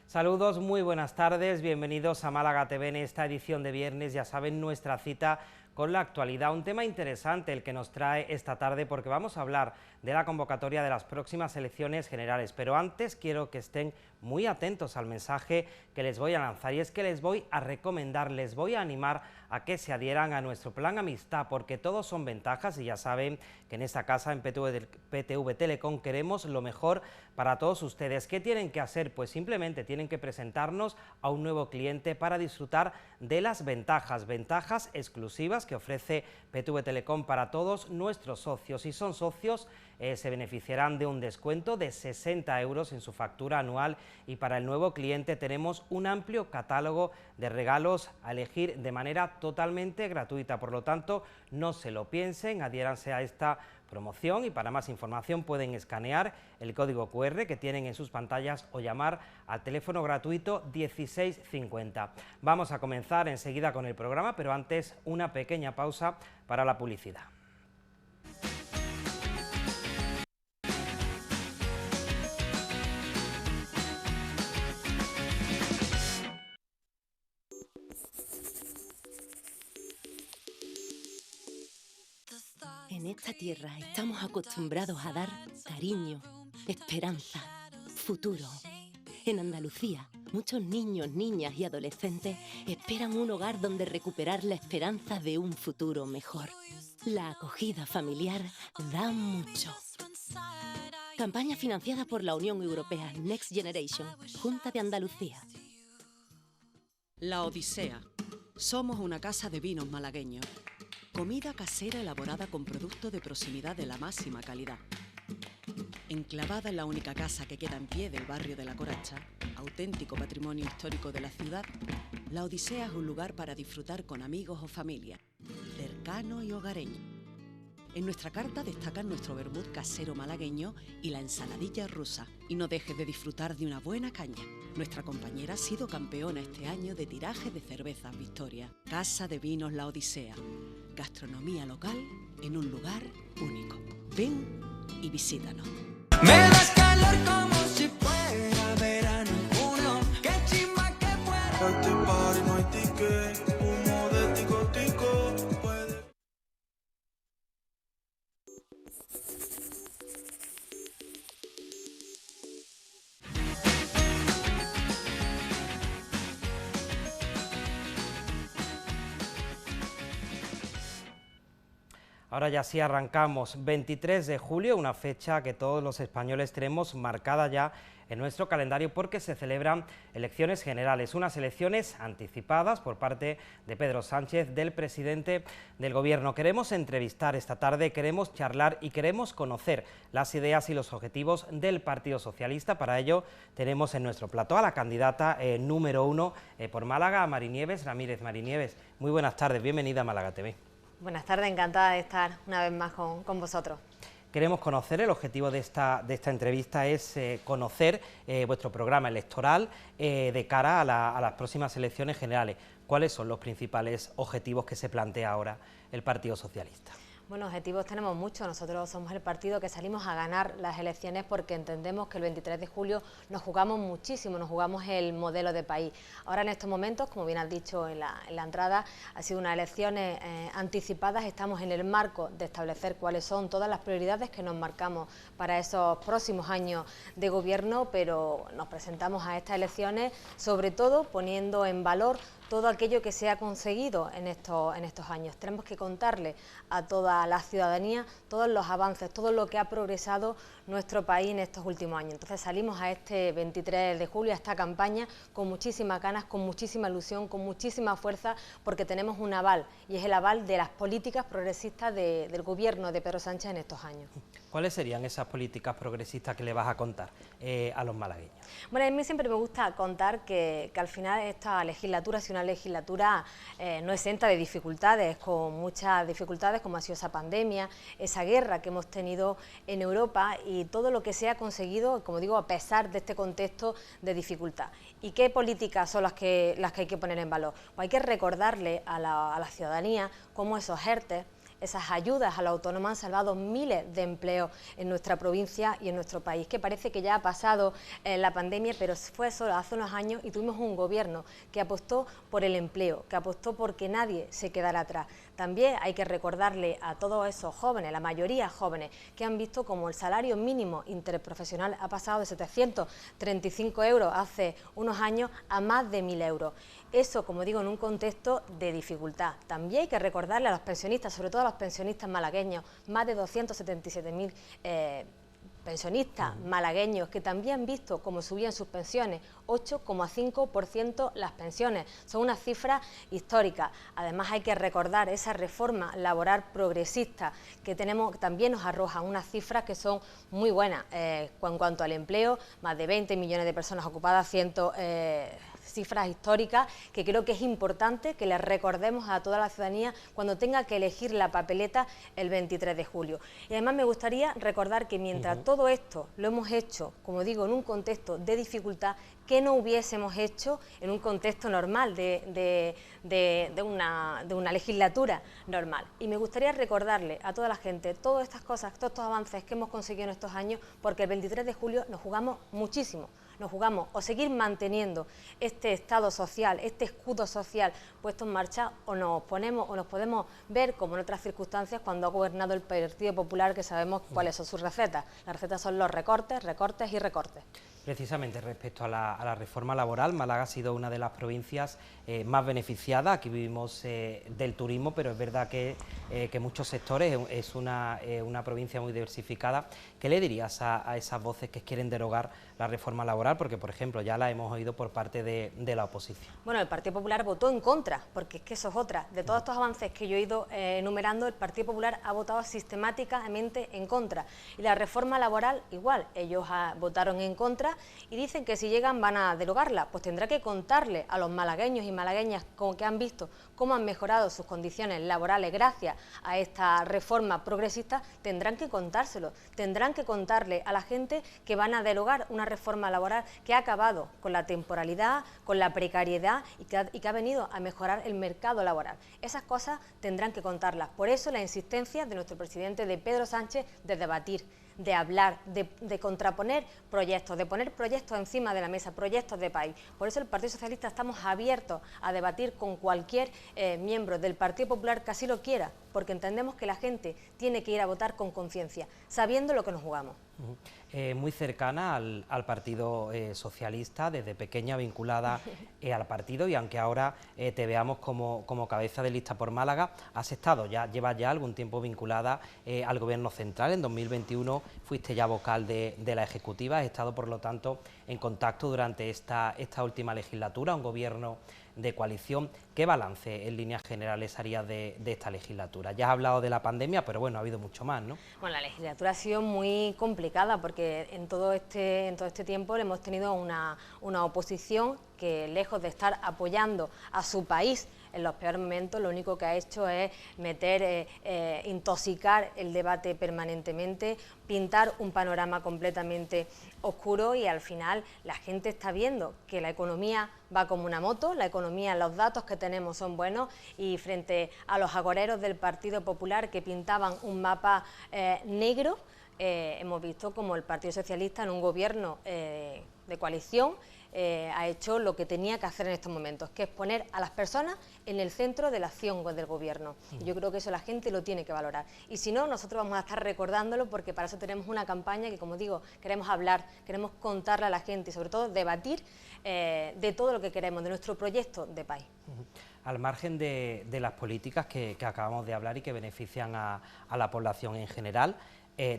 Saludos, muy buenas tardes, bienvenidos a Málaga TV en esta edición de viernes, ya saben, nuestra cita con la actualidad. Un tema interesante el que nos trae esta tarde porque vamos a hablar de la convocatoria de las próximas elecciones generales, pero antes quiero que estén muy atentos al mensaje que les voy a lanzar y es que les voy a recomendar, les voy a animar a que se adhieran a nuestro plan Amistad porque todos son ventajas y ya saben que en esta casa en PTV Telecom queremos lo mejor para todos ustedes. ¿Qué tienen que hacer? Pues simplemente tienen que presentarnos a un nuevo cliente para disfrutar de las ventajas exclusivas que ofrece PTV Telecom para todos nuestros socios. Si son socios, se beneficiarán de un descuento de 60 euros en su factura anual y para el nuevo cliente tenemos un amplio catálogo de regalos a elegir de manera totalmente gratuita. Por lo tanto, no se lo piensen, adhiéranse a esta promoción y para más información pueden escanear el código QR que tienen en sus pantallas o llamar al teléfono gratuito 1650. Vamos a comenzar enseguida con el programa, pero antes una pequeña pausa para la publicidad. En esta tierra estamos acostumbrados a dar cariño, esperanza, futuro. En Andalucía, muchos niños, niñas y adolescentes esperan un hogar donde recuperar la esperanza de un futuro mejor. La acogida familiar da mucho. Campaña financiada por la Unión Europea Next Generation, Junta de Andalucía. La Odisea. Somos una casa de vinos malagueños. Comida casera elaborada con productos de proximidad de la máxima calidad. Enclavada en la única casa que queda en pie del barrio de La Coracha, auténtico patrimonio histórico de la ciudad, La Odisea es un lugar para disfrutar con amigos o familia, cercano y hogareño. En nuestra carta destacan nuestro vermut casero malagueño y la ensaladilla rusa. Y no dejes de disfrutar de una buena caña. Nuestra compañera ha sido campeona este año de tiraje de cervezas Victoria. Casa de Vinos La Odisea. Gastronomía local en un lugar único. Ven y visítanos. Me das calor como si fuera verano en junio. Qué chimba que fuera. Este party no hay ticket, humo de tico tico. Puede... Ahora ya sí arrancamos, 23 de julio, una fecha que todos los españoles tenemos marcada ya en nuestro calendario porque se celebran elecciones generales, unas elecciones anticipadas por parte de Pedro Sánchez, del presidente del Gobierno. Queremos entrevistar esta tarde, queremos charlar y queremos conocer las ideas y los objetivos del Partido Socialista. Para ello tenemos en nuestro plató a la candidata número 1 por Málaga, Mari Nieves Ramírez. Mari Nieves, muy buenas tardes, bienvenida a Málaga TV. Buenas tardes, encantada de estar una vez más con vosotros. Queremos conocer, el objetivo de esta entrevista es conocer vuestro programa electoral de cara a las próximas elecciones generales. ¿Cuáles son los principales objetivos que se plantea ahora el Partido Socialista? Bueno, objetivos tenemos muchos. Nosotros somos el partido que salimos a ganar las elecciones porque entendemos que el 23 de julio nos jugamos muchísimo, nos jugamos el modelo de país. Ahora en estos momentos, como bien has dicho en la entrada, ha sido unas elecciones anticipadas. Estamos en el marco de establecer cuáles son todas las prioridades que nos marcamos para esos próximos años de gobierno, pero nos presentamos a estas elecciones sobre todo poniendo en valor todo aquello que se ha conseguido en estos años. Tenemos que contarle a toda la ciudadanía todos los avances, todo lo que ha progresado nuestro país en estos últimos años. Entonces salimos a este 23 de julio, a esta campaña, con muchísimas ganas, con muchísima ilusión, con muchísima fuerza, porque tenemos un aval, y es el aval de las políticas progresistas del gobierno de Pedro Sánchez en estos años. ¿Cuáles serían esas políticas progresistas que le vas a contar a los malagueños? Bueno, a mí siempre me gusta contar que al final esta legislatura ha sido una legislatura no exenta de dificultades, con muchas dificultades como ha sido esa pandemia, esa guerra que hemos tenido en Europa y todo lo que se ha conseguido, como digo, a pesar de este contexto de dificultad. ¿Y qué políticas son las que hay que poner en valor? Pues hay que recordarle a la ciudadanía cómo esos ERTE, esas ayudas a los autónomos han salvado miles de empleos en nuestra provincia y en nuestro país, que parece que ya ha pasado la pandemia, pero fue solo hace unos años y tuvimos un gobierno que apostó por el empleo, que apostó por que nadie se quedara atrás. También hay que recordarle a todos esos jóvenes, la mayoría jóvenes, que han visto como el salario mínimo interprofesional ha pasado de 735 euros hace unos años a más de 1.000 euros. Eso, como digo, en un contexto de dificultad. También hay que recordarle a los pensionistas, sobre todo a los pensionistas malagueños, más de 277.000 pensionistas malagueños que también han visto cómo subían sus pensiones, 8,5% las pensiones, son unas cifras históricas. Además hay que recordar esa reforma laboral progresista que tenemos, que también nos arroja unas cifras que son muy buenas en cuanto al empleo, más de 20 millones de personas ocupadas, cifras históricas que creo que es importante que les recordemos a toda la ciudadanía cuando tenga que elegir la papeleta el 23 de julio. Y además me gustaría recordar que mientras todo esto lo hemos hecho, como digo, en un contexto de dificultad, que no hubiésemos hecho en un contexto normal de una legislatura normal. Y me gustaría recordarle a toda la gente todas estas cosas, todos estos avances que hemos conseguido en estos años, porque el 23 de julio nos jugamos muchísimo. Nos jugamos o seguir manteniendo este Estado social, este escudo social puesto en marcha, o nos ponemos o nos podemos ver como en otras circunstancias cuando ha gobernado el Partido Popular, que sabemos cuáles son sus recetas. Las recetas son los recortes, recortes y recortes. Precisamente respecto a la reforma laboral, Málaga ha sido una de las provincias más beneficiadas. Aquí vivimos del turismo, pero es verdad que muchos sectores, es una provincia muy diversificada. ¿Qué le dirías a esas voces que quieren derogar la reforma laboral? Porque, por ejemplo, ya la hemos oído por parte de la oposición. Bueno, el Partido Popular votó en contra, porque es que eso es otra. De todos estos avances que yo he ido enumerando, el Partido Popular ha votado sistemáticamente en contra. Y la reforma laboral, igual, ellos votaron en contra y dicen que si llegan van a derogarla. Pues tendrá que contarle a los malagueños y malagueñas que han visto cómo han mejorado sus condiciones laborales gracias a esta reforma progresista, tendrán que contárselo, tendrán que contarle a la gente que van a derogar una reforma laboral que ha acabado con la temporalidad, con la precariedad y que ha venido a mejorar el mercado laboral. Esas cosas tendrán que contarlas. Por eso la insistencia de nuestro presidente, de Pedro Sánchez, de debatir, de hablar, de contraponer proyectos, de poner proyectos encima de la mesa, proyectos de país. Por eso el Partido Socialista estamos abiertos a debatir con cualquier miembro del Partido Popular que así lo quiera, porque entendemos que la gente tiene que ir a votar con conciencia, sabiendo lo que nos jugamos. Muy cercana al Partido Socialista, desde pequeña vinculada al partido, y aunque ahora te veamos como cabeza de lista por Málaga, has estado llevas ya algún tiempo vinculada al Gobierno central. En 2021 fuiste ya vocal de la Ejecutiva, has estado por lo tanto en contacto durante esta última legislatura, un gobierno de coalición. ¿Qué balance en líneas generales harías de esta legislatura? Ya has hablado de la pandemia, pero bueno, ha habido mucho más, ¿no? Bueno, la legislatura ha sido muy complicada porque en todo este tiempo hemos tenido una oposición que, lejos de estar apoyando a su país en los peores momentos, lo único que ha hecho es intoxicar el debate permanentemente, pintar un panorama completamente oscuro, y al final la gente está viendo que la economía va como una moto, la economía, los datos que tenemos son buenos, y frente a los agoreros del Partido Popular que pintaban un mapa negro, hemos visto como el Partido Socialista en un gobierno de coalición ha hecho lo que tenía que hacer en estos momentos, que es poner a las personas en el centro de la acción del gobierno. Y yo creo que eso la gente lo tiene que valorar. Y si no, nosotros vamos a estar recordándolo, porque para eso tenemos una campaña que, como digo, queremos hablar, queremos contarle a la gente y sobre todo debatir de todo lo que queremos, de nuestro proyecto de país. Al margen de las políticas que acabamos de hablar y que benefician a la población en general,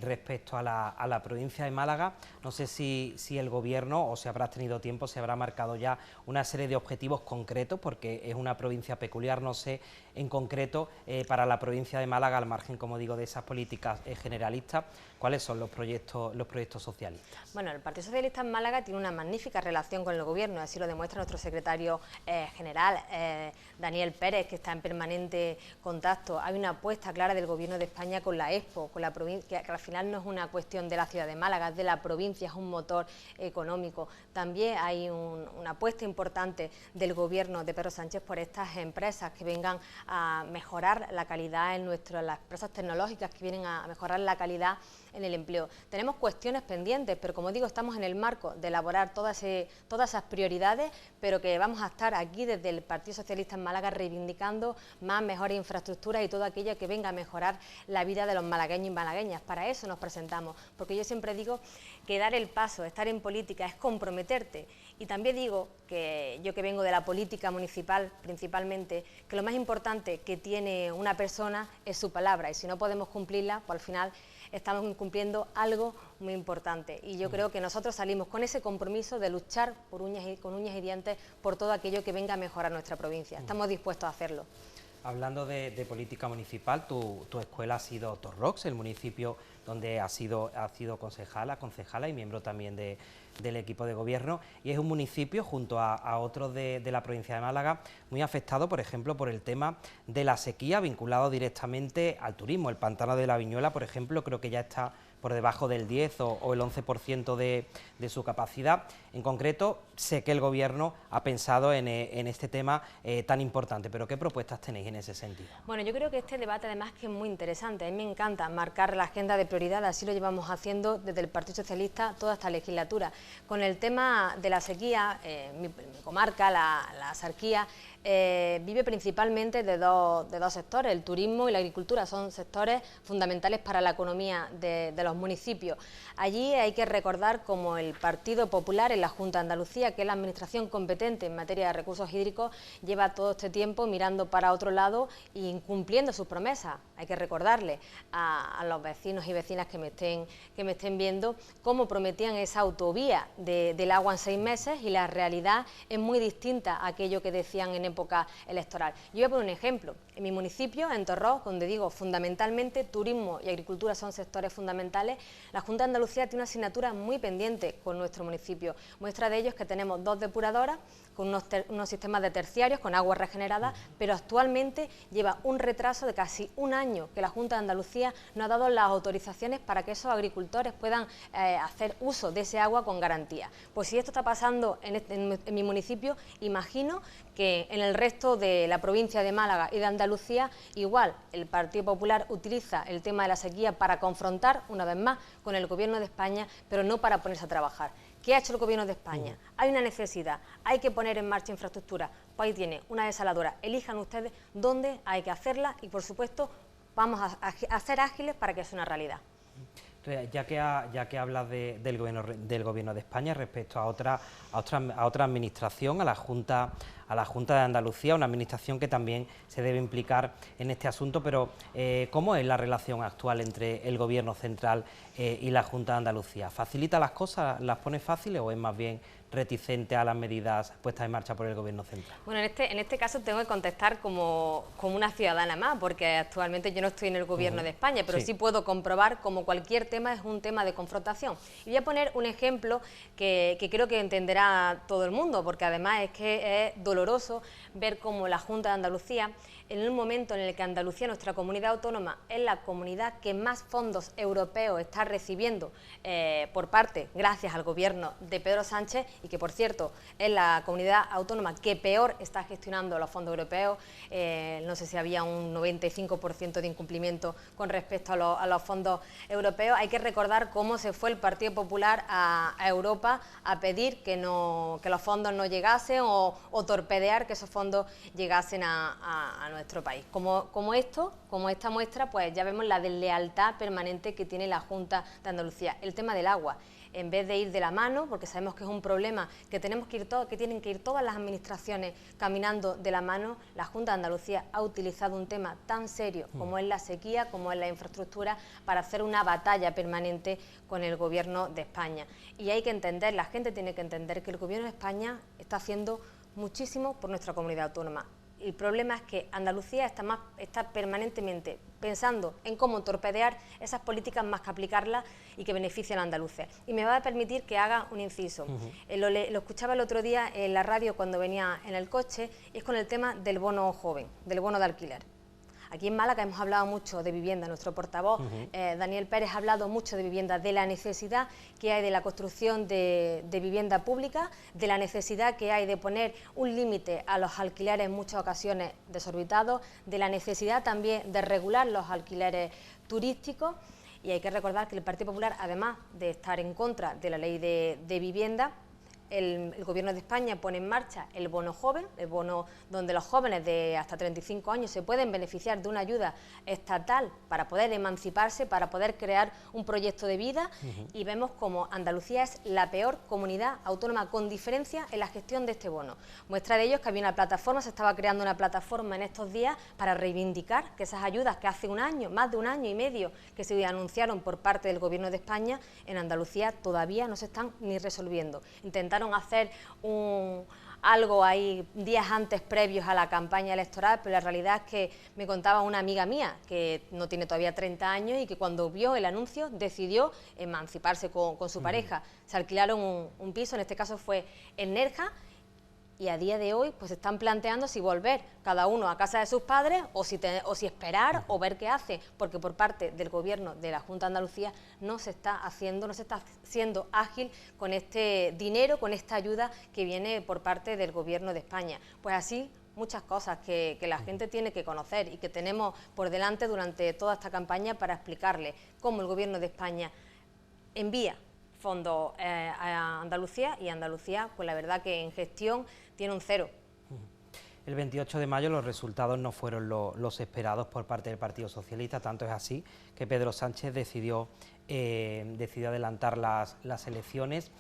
respecto a la provincia de Málaga, no sé si el Gobierno, o si habrás tenido tiempo, se habrá marcado ya una serie de objetivos concretos, porque es una provincia peculiar, no sé en concreto para la provincia de Málaga, al margen, como digo, de esas políticas generalistas, ¿Cuáles son los proyectos socialistas? Bueno, el Partido Socialista en Málaga tiene una magnífica relación con el Gobierno, así lo demuestra nuestro secretario general, Daniel Pérez, que está en permanente contacto. Hay una apuesta clara del Gobierno de España con la Expo, con la provincia, que al final no es una cuestión de la ciudad de Málaga, es de la provincia, es un motor económico. También hay una apuesta importante del Gobierno de Pedro Sánchez por estas empresas que vengan a mejorar la calidad en las empresas tecnológicas que vienen a mejorar la calidad en el empleo. Tenemos cuestiones pendientes, pero como digo, estamos en el marco de elaborar todas esas prioridades, pero que vamos a estar aquí desde el Partido Socialista en Málaga reivindicando más, mejores infraestructuras y todo aquello que venga a mejorar la vida de los malagueños y malagueñas. Para eso nos presentamos, porque yo siempre digo que dar el paso, estar en política es comprometerte. Y también digo que yo, que vengo de la política municipal principalmente, que lo más importante que tiene una persona es su palabra, y si no podemos cumplirla, pues al final estamos incumpliendo algo muy importante. Y yo creo que nosotros salimos con ese compromiso de luchar con uñas y dientes por todo aquello que venga a mejorar nuestra provincia. Estamos dispuestos a hacerlo. Hablando de política municipal, tu escuela ha sido Torrox, el municipio donde has sido concejala y miembro también del equipo de gobierno, y es un municipio, junto a otros de la provincia de Málaga, muy afectado, por ejemplo, por el tema de la sequía, vinculado directamente al turismo. El pantano de la Viñuela, por ejemplo, creo que ya está por debajo del 10 o el 11% de su capacidad. En concreto, sé que el Gobierno ha pensado en este tema tan importante, pero ¿qué propuestas tenéis en ese sentido? Bueno, yo creo que este debate además que es muy interesante. A mí me encanta marcar la agenda de prioridad, así lo llevamos haciendo desde el Partido Socialista toda esta legislatura. Con el tema de la sequía, mi comarca, la Sarquía, vive principalmente de dos sectores, el turismo y la agricultura. Son sectores fundamentales para la economía de los municipios. Allí hay que recordar como el Partido Popular en la Junta de Andalucía, que es la administración competente en materia de recursos hídricos, lleva todo este tiempo mirando para otro lado e incumpliendo sus promesas. Hay que recordarle a los vecinos y vecinas que me estén viendo cómo prometían esa autovía del agua en 6 meses, y la realidad es muy distinta a aquello que decían en época electoral. Yo voy a poner un ejemplo. En mi municipio, en Torrox, donde digo fundamentalmente turismo y agricultura son sectores fundamentales, la Junta de Andalucía tiene una asignatura muy pendiente con nuestro municipio. Muestra de ello es que tenemos 2 depuradoras con unos sistemas de terciarios con agua regenerada, pero actualmente lleva un retraso de casi un año que la Junta de Andalucía no ha dado las autorizaciones para que esos agricultores puedan hacer uso de ese agua con garantía. Pues si esto está pasando en mi municipio, imagino que en el resto de la provincia de Málaga y de Andalucía igual el Partido Popular utiliza el tema de la sequía para confrontar una vez más con el Gobierno de España, pero no para ponerse a trabajar. ¿Qué ha hecho el Gobierno de España? Hay una necesidad, hay que poner en marcha infraestructura. Pues ahí tiene una desaladora. Elijan ustedes dónde hay que hacerla y, por supuesto, vamos a ser ágiles para que sea una realidad. Entonces, ya que hablas del gobierno de España respecto a otra administración, a la Junta de Andalucía, una administración que también se debe implicar en este asunto, pero ¿cómo es la relación actual entre el Gobierno central y la Junta de Andalucía? ¿Facilita las cosas, las pone fáciles o es más bien reticente a las medidas puestas en marcha por el Gobierno central? Bueno, en este caso tengo que contestar como una ciudadana más, porque actualmente yo no estoy en el Gobierno de España, pero sí puedo comprobar como cualquier tema es un tema de confrontación. Y voy a poner un ejemplo que creo que entenderá todo el mundo, porque además es que es doloroso ver cómo la Junta de Andalucía, en un momento en el que Andalucía, nuestra comunidad autónoma, es la comunidad que más fondos europeos está recibiendo por parte, gracias al Gobierno de Pedro Sánchez, y que, por cierto, es la comunidad autónoma que peor está gestionando los fondos europeos. No sé si había un 95% de incumplimiento con respecto a los fondos europeos. Hay que recordar cómo se fue el Partido Popular a Europa a pedir que los fondos no llegasen o torpedear que esos fondos llegasen a nuestro país. Como esta muestra, pues ya vemos la deslealtad permanente que tiene la Junta de Andalucía. El tema del agua, en vez de ir de la mano, porque sabemos que es un problema que tenemos que ir que tienen que ir todas las administraciones caminando de la mano, la Junta de Andalucía ha utilizado un tema tan serio como es la sequía, como es la infraestructura, para hacer una batalla permanente con el Gobierno de España. Y hay que entender, la gente tiene que entender que el Gobierno de España está haciendo muchísimo por nuestra comunidad autónoma. El problema es que Andalucía está permanentemente pensando en cómo torpedear esas políticas más que aplicarlas y que benefician a andaluces. Y me va a permitir que haga un inciso. Lo escuchaba el otro día en la radio cuando venía en el coche, y es con el tema del bono joven, del bono de alquiler. Aquí en Málaga hemos hablado mucho de vivienda, nuestro portavoz Daniel Pérez ha hablado mucho de vivienda, de la necesidad que hay de la construcción de vivienda pública, de la necesidad que hay de poner un límite a los alquileres en muchas ocasiones desorbitados, de la necesidad también de regular los alquileres turísticos. Y hay que recordar que el Partido Popular, además de estar en contra de la ley de vivienda, el Gobierno de España pone en marcha el bono joven, el bono donde los jóvenes de hasta 35 años se pueden beneficiar de una ayuda estatal para poder emanciparse, para poder crear un proyecto de vida, y vemos como Andalucía es la peor comunidad autónoma con diferencia en la gestión de este bono. Muestra de ello es que había una plataforma, se estaba creando una plataforma en estos días para reivindicar que esas ayudas que hace un año, más de un año y medio, que se anunciaron por parte del Gobierno de España, en Andalucía todavía no se están ni resolviendo. Intentaron hacer algo ahí días antes previos a la campaña electoral, pero la realidad es que me contaba una amiga mía que no tiene todavía 30 años y que cuando vio el anuncio decidió emanciparse con su pareja. Se alquilaron un piso, en este caso fue en Nerja, y a día de hoy pues están planteando si volver cada uno a casa de sus padres o si esperar o ver qué hace, porque por parte del Gobierno de la Junta de Andalucía no se está siendo ágil con este dinero, con esta ayuda que viene por parte del Gobierno de España. Pues así muchas cosas que la gente tiene que conocer y que tenemos por delante durante toda esta campaña para explicarle cómo el Gobierno de España envía fondos a Andalucía, y Andalucía, pues la verdad que en gestión tiene un cero. El 28 de mayo los resultados no fueron los esperados por parte del Partido Socialista, tanto es así que Pedro Sánchez decidió adelantar las elecciones.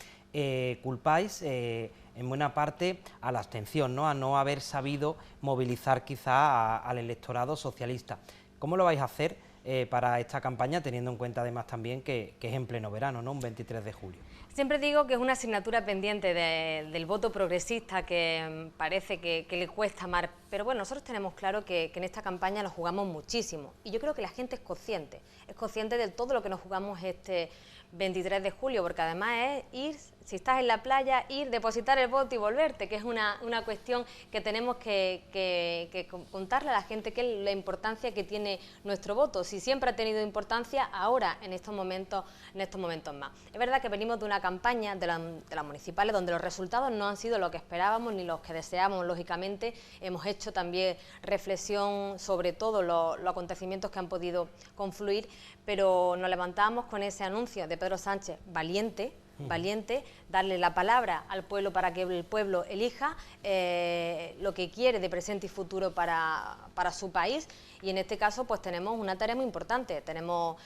Culpáis en buena parte a la abstención, ¿no? A no haber sabido movilizar quizá al electorado socialista. ¿Cómo lo vais a hacer para esta campaña, teniendo en cuenta además también que es en pleno verano, ¿no? Un 23 de julio. Siempre digo que es una asignatura pendiente del voto progresista que parece que le cuesta más, pero bueno, nosotros tenemos claro que en esta campaña nos jugamos muchísimo, y yo creo que la gente es consciente de todo lo que nos jugamos este 23 de julio, porque además es ir, si estás en la playa, ir, depositar el voto y volverte, que es una cuestión que tenemos que contarle a la gente, que es la importancia que tiene nuestro voto. Si siempre ha tenido importancia, ahora en estos momentos más. Es verdad que venimos de una campaña de las municipales donde los resultados no han sido lo que esperábamos ni los que deseábamos, lógicamente. Hemos hecho también reflexión sobre todos los acontecimientos que han podido confluir, pero nos levantamos con ese anuncio de Pedro Sánchez valiente, darle la palabra al pueblo para que el pueblo elija lo que quiere de presente y futuro para su país, y en este caso pues tenemos una tarea muy importante. Tenemos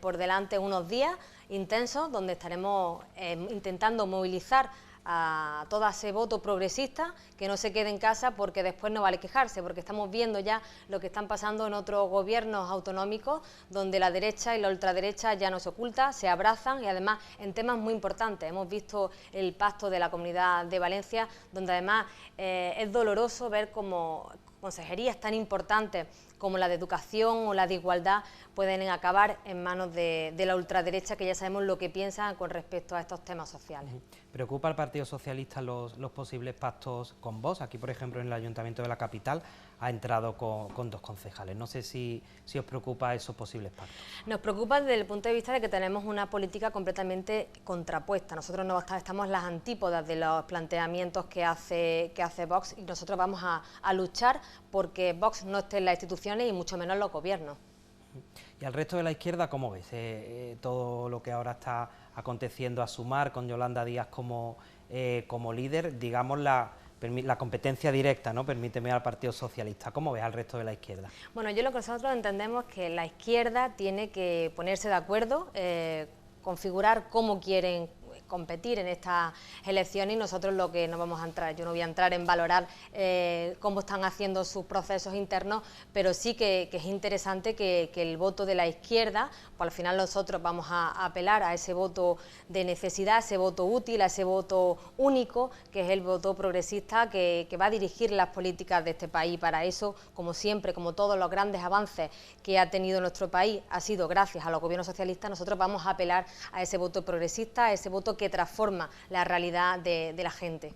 por delante unos días intensos donde estaremos intentando movilizar a todo ese voto progresista, que no se quede en casa porque después no vale quejarse, porque estamos viendo ya lo que están pasando en otros gobiernos autonómicos, donde la derecha y la ultraderecha ya no se ocultan, se abrazan, y además en temas muy importantes. Hemos visto el pacto de la Comunidad de Valencia, donde además es doloroso ver cómo consejerías tan importantes como la de educación o la de igualdad pueden acabar en manos de la ultraderecha, que ya sabemos lo que piensan con respecto a estos temas sociales. ¿Preocupa al Partido Socialista los posibles pactos con Vox? Aquí, por ejemplo, en el Ayuntamiento de la capital ha entrado con 2 concejales. No sé si os preocupa esos posibles pactos. Nos preocupa desde el punto de vista de que tenemos una política completamente contrapuesta. Nosotros no estamos en las antípodas de los planteamientos que hace Vox, y nosotros vamos a luchar porque Vox no esté en las instituciones y mucho menos en los gobiernos. ¿Y al resto de la izquierda cómo ves todo lo que ahora está aconteciendo a Sumar, con Yolanda Díaz como líder, digamos la competencia directa, ¿no? Permíteme, al Partido Socialista? ¿Cómo ves al resto de la izquierda? Bueno, yo lo que nosotros entendemos es que la izquierda tiene que ponerse de acuerdo, configurar cómo quieren competir en estas elecciones y nosotros lo que no vamos a entrar, yo no voy a entrar en valorar cómo están haciendo sus procesos internos, pero sí que es interesante que el voto de la izquierda, pues al final nosotros vamos a apelar a ese voto de necesidad, ese voto útil, a ese voto único, que es el voto progresista que va a dirigir las políticas de este país. Para eso, como siempre, como todos los grandes avances que ha tenido nuestro país, ha sido gracias a los gobiernos socialistas, nosotros vamos a apelar a ese voto progresista, a ese voto que transforma la realidad de la gente.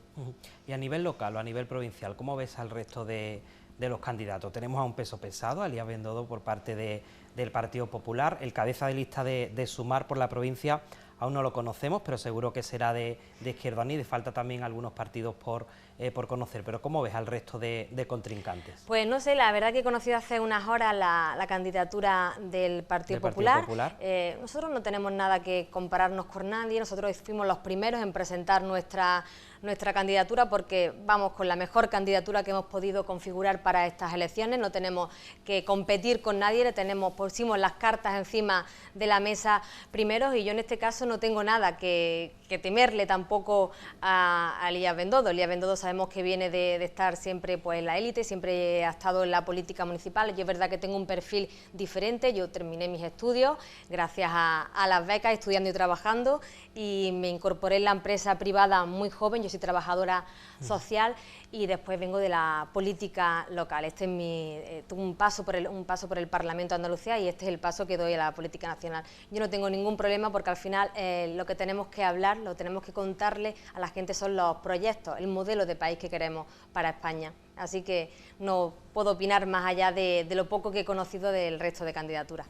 Y a nivel local o a nivel provincial, ¿cómo ves al resto de los candidatos? Tenemos a un peso pesado, a Elías Bendodo por parte del Partido Popular, el cabeza de lista de Sumar por la provincia, aún no lo conocemos, pero seguro que será de Izquierda Unida y falta también algunos partidos por conocer. Pero ¿cómo ves al resto de contrincantes? Pues no sé, la verdad que he conocido hace unas horas la candidatura del Partido Popular. Nosotros no tenemos nada que compararnos con nadie, nosotros fuimos los primeros en presentar nuestra candidatura porque vamos con la mejor candidatura que hemos podido configurar para estas elecciones, no tenemos que competir con nadie, pusimos las cartas encima de la mesa primero y yo en este caso no tengo nada que temerle tampoco a Elías Bendodo. Elías Bendodo sabemos que viene de estar siempre pues, en la élite, siempre ha estado en la política municipal. Yo es verdad que tengo un perfil diferente, yo terminé mis estudios gracias a las becas, estudiando y trabajando, y me incorporé en la empresa privada muy joven, yo soy trabajadora social y después vengo de la política local. Este es tuve un paso por el Parlamento de Andalucía y este es el paso que doy a la política nacional. Yo no tengo ningún problema porque al final lo que tenemos que hablar, lo tenemos que contarle a la gente son los proyectos, el modelo de país que queremos para España. Así que no puedo opinar más allá de lo poco que he conocido del resto de candidaturas.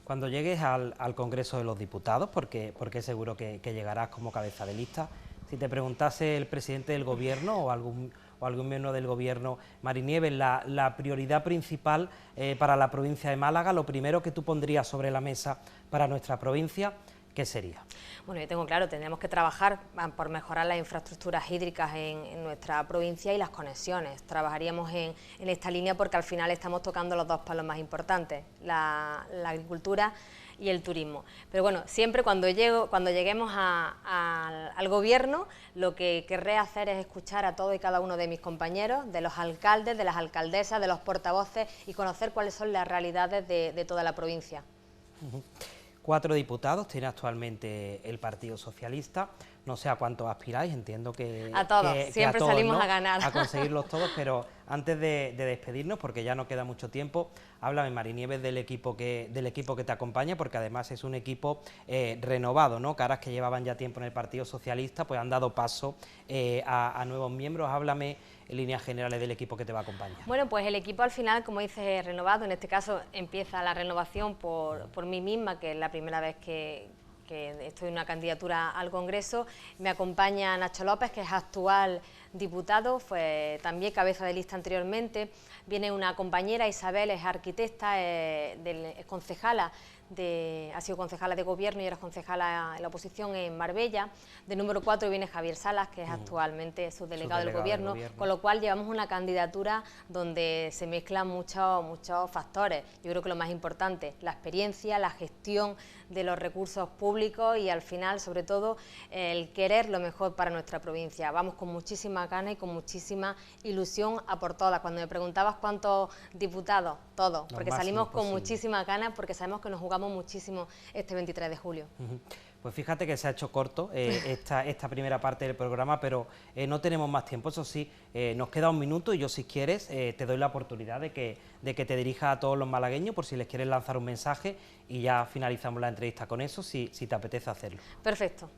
Cuando llegues al Congreso de los Diputados, porque seguro que llegarás como cabeza de lista, si te preguntase el presidente del Gobierno o algún miembro del Gobierno, Mari Nieves, la prioridad principal para la provincia de Málaga, lo primero que tú pondrías sobre la mesa para nuestra provincia, ¿qué sería? Bueno, yo tengo claro, tendremos que trabajar por mejorar las infraestructuras hídricas en nuestra provincia y las conexiones. Trabajaríamos en esta línea porque al final estamos tocando los dos palos más importantes, la agricultura y el turismo. Pero bueno, siempre cuando lleguemos al Gobierno, lo que querré hacer es escuchar a todos y cada uno de mis compañeros, de los alcaldes, de las alcaldesas, de los portavoces y conocer cuáles son las realidades de toda la provincia. 4 diputados tiene actualmente el Partido Socialista. No sé a cuántos aspiráis, entiendo que a todos, siempre a todos, salimos, ¿no?, a ganar. A conseguirlos todos, pero antes de despedirnos, porque ya no queda mucho tiempo, háblame, Mari Nieves, del equipo que te acompaña, porque además es un equipo renovado, ¿no? Caras que llevaban ya tiempo en el Partido Socialista, pues han dado paso a nuevos miembros. Háblame en líneas generales del equipo que te va a acompañar. Bueno, pues el equipo al final, como dices, es renovado. En este caso empieza la renovación por mí misma, que es la primera vez que estoy en una candidatura al Congreso. Me acompaña Nacho López, que es actual diputado, fue también cabeza de lista anteriormente. Viene una compañera, Isabel, es arquitecta, es concejala, ha sido concejala de Gobierno y ahora es concejala en la oposición en Marbella. De número 4 viene Javier Salas, que es actualmente subdelegado del Gobierno, con lo cual llevamos una candidatura donde se mezclan muchos factores. Yo creo que lo más importante, la experiencia, la gestión de los recursos públicos y al final, sobre todo, el querer lo mejor para nuestra provincia. Vamos con muchísima ganas y con muchísima ilusión a por todas. Cuando me preguntabas cuántos diputados, todos, porque salimos con muchísimas ganas, porque sabemos que nos jugamos muchísimo este 23 de julio. Pues fíjate que se ha hecho corto esta primera parte del programa, pero no tenemos más tiempo. Eso sí, nos queda un minuto y yo, si quieres, te doy la oportunidad de que te dirijas a todos los malagueños por si les quieres lanzar un mensaje y ya finalizamos la entrevista con eso, si te apetece hacerlo. Perfecto.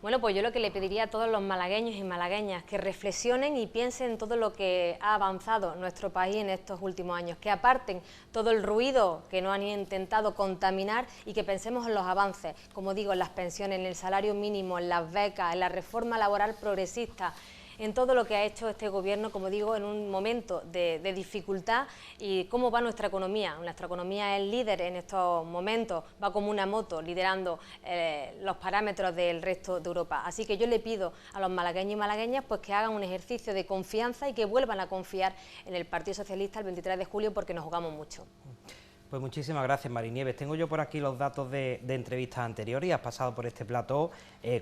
Bueno, pues yo lo que le pediría a todos los malagueños y malagueñas que reflexionen y piensen en todo lo que ha avanzado nuestro país en estos últimos años, que aparten todo el ruido que no han intentado contaminar y que pensemos en los avances, como digo, en las pensiones, en el salario mínimo, en las becas, en la reforma laboral progresista, en todo lo que ha hecho este Gobierno, como digo, en un momento de dificultad, y cómo va nuestra economía. Nuestra economía es líder en estos momentos, va como una moto liderando los parámetros del resto de Europa. Así que yo le pido a los malagueños y malagueñas pues que hagan un ejercicio de confianza y que vuelvan a confiar en el Partido Socialista el 23 de julio porque nos jugamos mucho. Pues muchísimas gracias, Marinieves. Tengo yo por aquí los datos de entrevistas anteriores y has pasado por este plató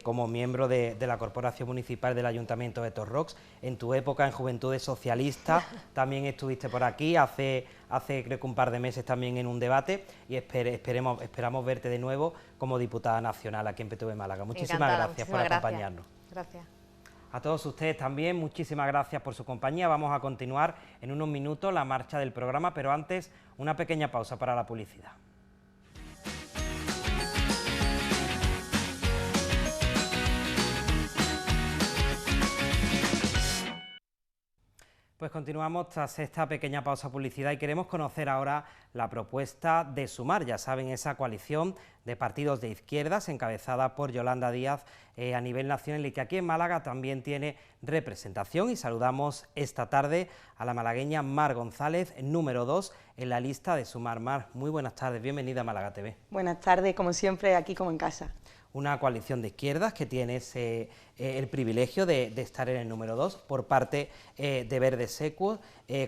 como miembro de la Corporación Municipal del Ayuntamiento de Torrox. En tu época en Juventudes Socialistas también estuviste por aquí, hace creo que un par de meses también en un debate, y esperamos verte de nuevo como diputada nacional aquí en PTV Málaga. Muchísimas gracias por acompañarnos. Gracias. A todos ustedes también, muchísimas gracias por su compañía. Vamos a continuar en unos minutos la marcha del programa, pero antes una pequeña pausa para la publicidad. Pues continuamos tras esta pequeña pausa publicidad y queremos conocer ahora la propuesta de Sumar, ya saben, esa coalición de partidos de izquierdas encabezada por Yolanda Díaz a nivel nacional y que aquí en Málaga también tiene representación, y saludamos esta tarde a la malagueña Mar González, número 2 en la lista de Sumar. Mar, muy buenas tardes, bienvenida a Málaga TV. Buenas tardes, como siempre, aquí como en casa. Una coalición de izquierdas que tiene el privilegio de estar en el número 2 por parte de Verdes Equo.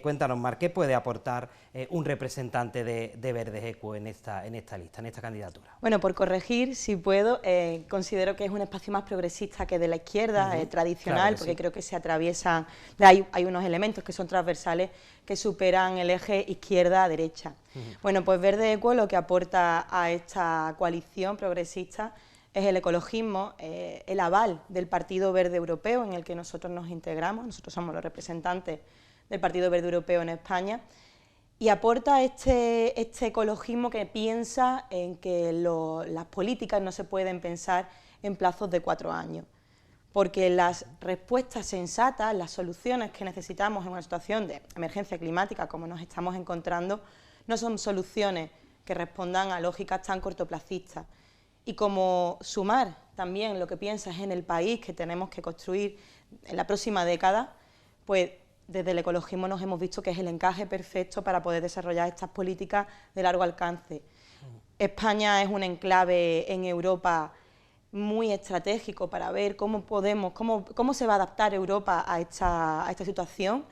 Cuéntanos, Mar, ¿qué puede aportar un representante de Verdes Equo en esta lista, en esta candidatura? Bueno, por corregir, si puedo, considero que es un espacio más progresista que de la izquierda tradicional, claro, porque sí, creo que se atraviesan, hay unos elementos que son transversales que superan el eje izquierda-derecha. Bueno, pues Verdes Equo lo que aporta a esta coalición progresista es el ecologismo, el aval del Partido Verde Europeo en el que nosotros nos integramos, nosotros somos los representantes del Partido Verde Europeo en España, y aporta este ecologismo que piensa en que las políticas no se pueden pensar en plazos de 4 años, porque las respuestas sensatas, las soluciones que necesitamos en una situación de emergencia climática como nos estamos encontrando, no son soluciones que respondan a lógicas tan cortoplacistas. Y como Sumar también lo que piensa es en el país que tenemos que construir en la próxima década, pues desde el ecologismo nos hemos visto que es el encaje perfecto para poder desarrollar estas políticas de largo alcance. España es un enclave en Europa muy estratégico para ver cómo se va a adaptar Europa a esta situación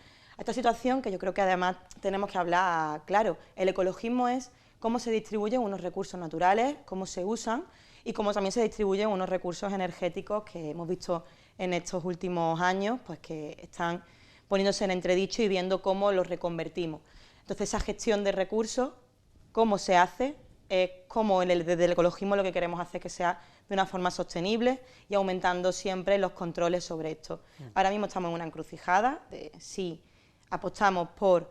que yo creo que además tenemos que hablar claro. El ecologismo es cómo se distribuyen unos recursos naturales, cómo se usan y cómo también se distribuyen unos recursos energéticos que hemos visto en estos últimos años, pues que están poniéndose en entredicho y viendo cómo los reconvertimos. Entonces, esa gestión de recursos, cómo se hace, cómo desde el ecologismo lo que queremos hacer que sea de una forma sostenible y aumentando siempre los controles sobre esto. Ahora mismo estamos en una encrucijada de si apostamos por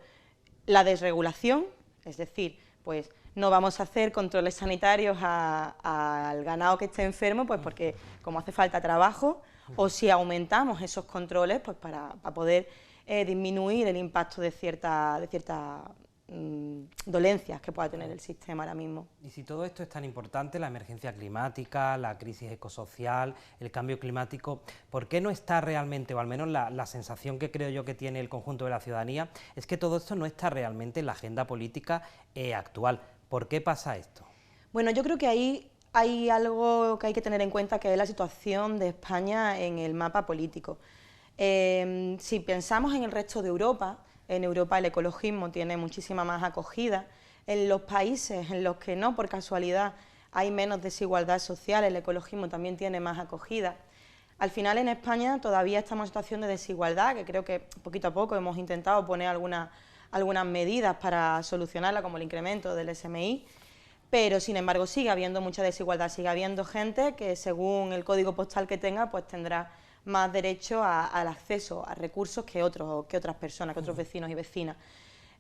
la desregulación, es decir, pues no vamos a hacer controles sanitarios al ganado que esté enfermo, pues porque como hace falta trabajo, o si aumentamos esos controles, pues para poder disminuir el impacto de ciertas dolencias que pueda tener el sistema ahora mismo. Y si todo esto es tan importante, la emergencia climática, la crisis ecosocial, el cambio climático, ¿por qué no está realmente, o al menos la sensación que creo yo que tiene el conjunto de la ciudadanía, es que todo esto no está realmente en la agenda política actual? ¿Por qué pasa esto? Bueno, yo creo que ahí hay algo que hay que tener en cuenta, que es la situación de España en el mapa político. Si pensamos en el resto de Europa, en Europa el ecologismo tiene muchísima más acogida. En los países en los que no, por casualidad, hay menos desigualdad social, el ecologismo también tiene más acogida. Al final en España todavía estamos en situación de desigualdad, que creo que poquito a poco hemos intentado poner algunas medidas para solucionarla, como el incremento del SMI, pero sin embargo sigue habiendo mucha desigualdad, sigue habiendo gente que según el código postal que tenga, pues tendrá más derecho al acceso a recursos que otras personas, que otros vecinos y vecinas.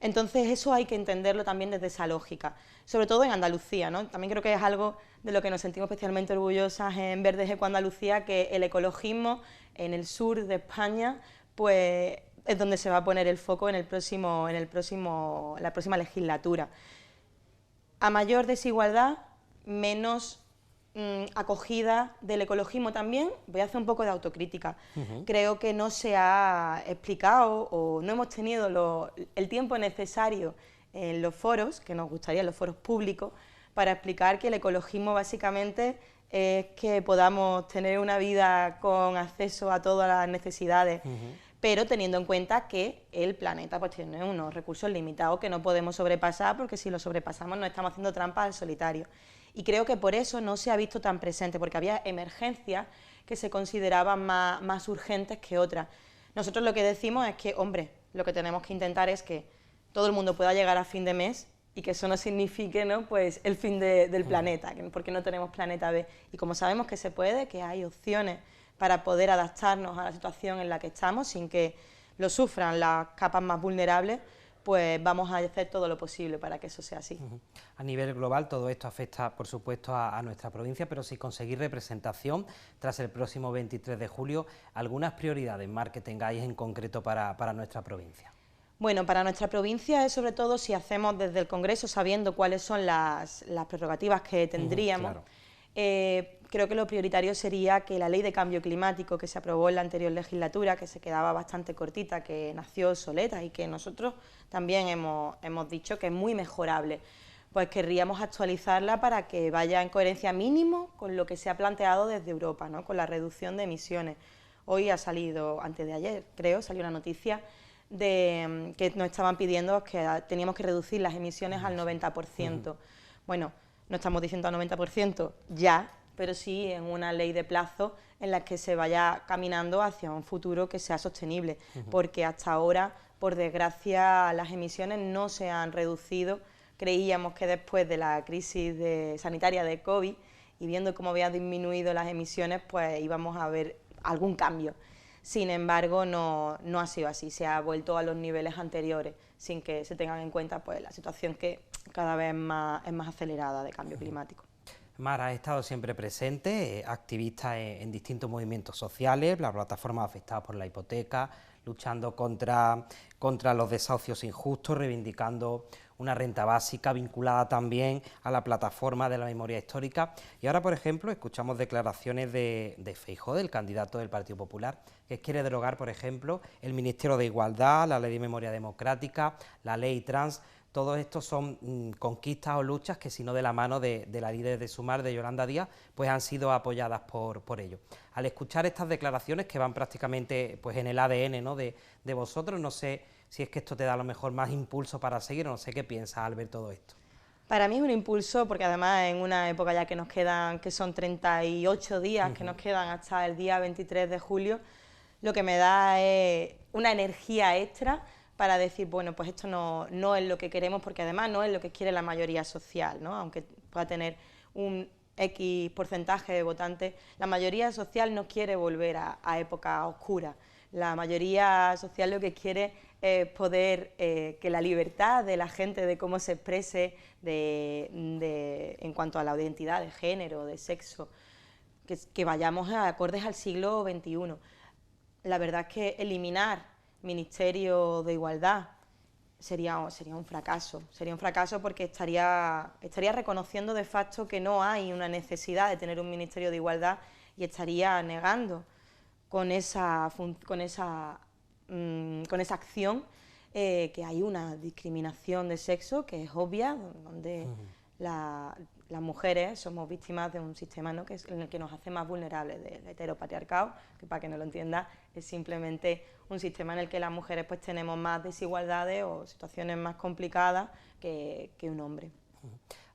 Entonces eso hay que entenderlo también desde esa lógica, sobre todo en Andalucía, ¿no? También creo que es algo de lo que nos sentimos especialmente orgullosas en Verdes Equo Andalucía, que el ecologismo en el sur de España, pues es donde se va a poner el foco en la próxima legislatura. A mayor desigualdad, menos acogida del ecologismo también. Voy a hacer un poco de autocrítica. Creo que no se ha explicado o no hemos tenido el tiempo necesario en los foros, que nos gustaría, en los foros públicos, para explicar que el ecologismo básicamente es que podamos tener una vida con acceso a todas las necesidades, pero teniendo en cuenta que el planeta pues tiene unos recursos limitados que no podemos sobrepasar, porque si los sobrepasamos nos estamos haciendo trampas al solitario. Y creo que por eso no se ha visto tan presente, porque había emergencias que se consideraban más urgentes que otras. Nosotros lo que decimos es que, hombre, lo que tenemos que intentar es que todo el mundo pueda llegar a fin de mes y que eso no signifique, ¿no?, pues el fin del planeta, porque no tenemos planeta B. Y como sabemos que se puede, que hay opciones para poder adaptarnos a la situación en la que estamos sin que lo sufran las capas más vulnerables, pues vamos a hacer todo lo posible para que eso sea así. A nivel global todo esto afecta, por supuesto, a nuestra provincia, pero si conseguir representación tras el próximo 23 de julio, ¿algunas prioridades más que tengáis en concreto para nuestra provincia? Bueno, para nuestra provincia es sobre todo si hacemos desde el Congreso, sabiendo cuáles son las prerrogativas que tendríamos. Claro. Creo que lo prioritario sería que la ley de cambio climático que se aprobó en la anterior legislatura, que se quedaba bastante cortita, que nació obsoleta y que nosotros también hemos dicho que es muy mejorable, pues querríamos actualizarla para que vaya en coherencia mínimo con lo que se ha planteado desde Europa, ¿no?, con la reducción de emisiones. Hoy ha salido, antes de ayer creo, salió una noticia de que nos estaban pidiendo que teníamos que reducir las emisiones al 90%. Bueno, no estamos diciendo al 90% ya, pero sí en una ley de plazo en la que se vaya caminando hacia un futuro que sea sostenible, porque hasta ahora, por desgracia, las emisiones no se han reducido. Creíamos que después de la crisis sanitaria de COVID y viendo cómo había disminuido las emisiones, pues íbamos a ver algún cambio. Sin embargo, no ha sido así, se ha vuelto a los niveles anteriores, sin que se tengan en cuenta pues la situación que cada vez es más acelerada de cambio climático. Mar ha estado siempre presente, activista en distintos movimientos sociales, la plataforma afectada por la hipoteca, luchando contra los desahucios injustos, reivindicando una renta básica vinculada también a la plataforma de la memoria histórica. Y ahora, por ejemplo, escuchamos declaraciones de Feijóo, del candidato del Partido Popular, que quiere derogar, por ejemplo, el Ministerio de Igualdad, la Ley de Memoria Democrática, la Ley Trans. Todos estos son conquistas o luchas que, si no de la mano de la líder de Sumar, de Yolanda Díaz, pues han sido apoyadas por ellos. Al escuchar estas declaraciones que van prácticamente pues en el ADN, ¿no?, de vosotros, no sé si es que esto te da a lo mejor más impulso para seguir, o no sé qué piensas al ver todo esto. Para mí es un impulso porque además en una época ya que nos quedan, que son 38 días, que nos quedan hasta el día 23 de julio, lo que me da es una energía extra para decir, bueno, pues esto no es lo que queremos, porque además no es lo que quiere la mayoría social, ¿no?, aunque pueda tener un X porcentaje de votantes, la mayoría social no quiere volver a épocas oscuras. La mayoría social lo que quiere es poder que la libertad de la gente, de cómo se exprese en cuanto a la identidad de género, de sexo, que vayamos acordes al siglo XXI. La verdad es que eliminar Ministerio de Igualdad sería un fracaso porque estaría reconociendo de facto que no hay una necesidad de tener un Ministerio de Igualdad y estaría negando con esa acción que hay una discriminación de sexo que es obvia, donde las mujeres somos víctimas de un sistema, ¿no?, en el que nos hace más vulnerables del heteropatriarcado, que para que no lo entienda es simplemente un sistema en el que las mujeres pues tenemos más desigualdades o situaciones más complicadas que un hombre.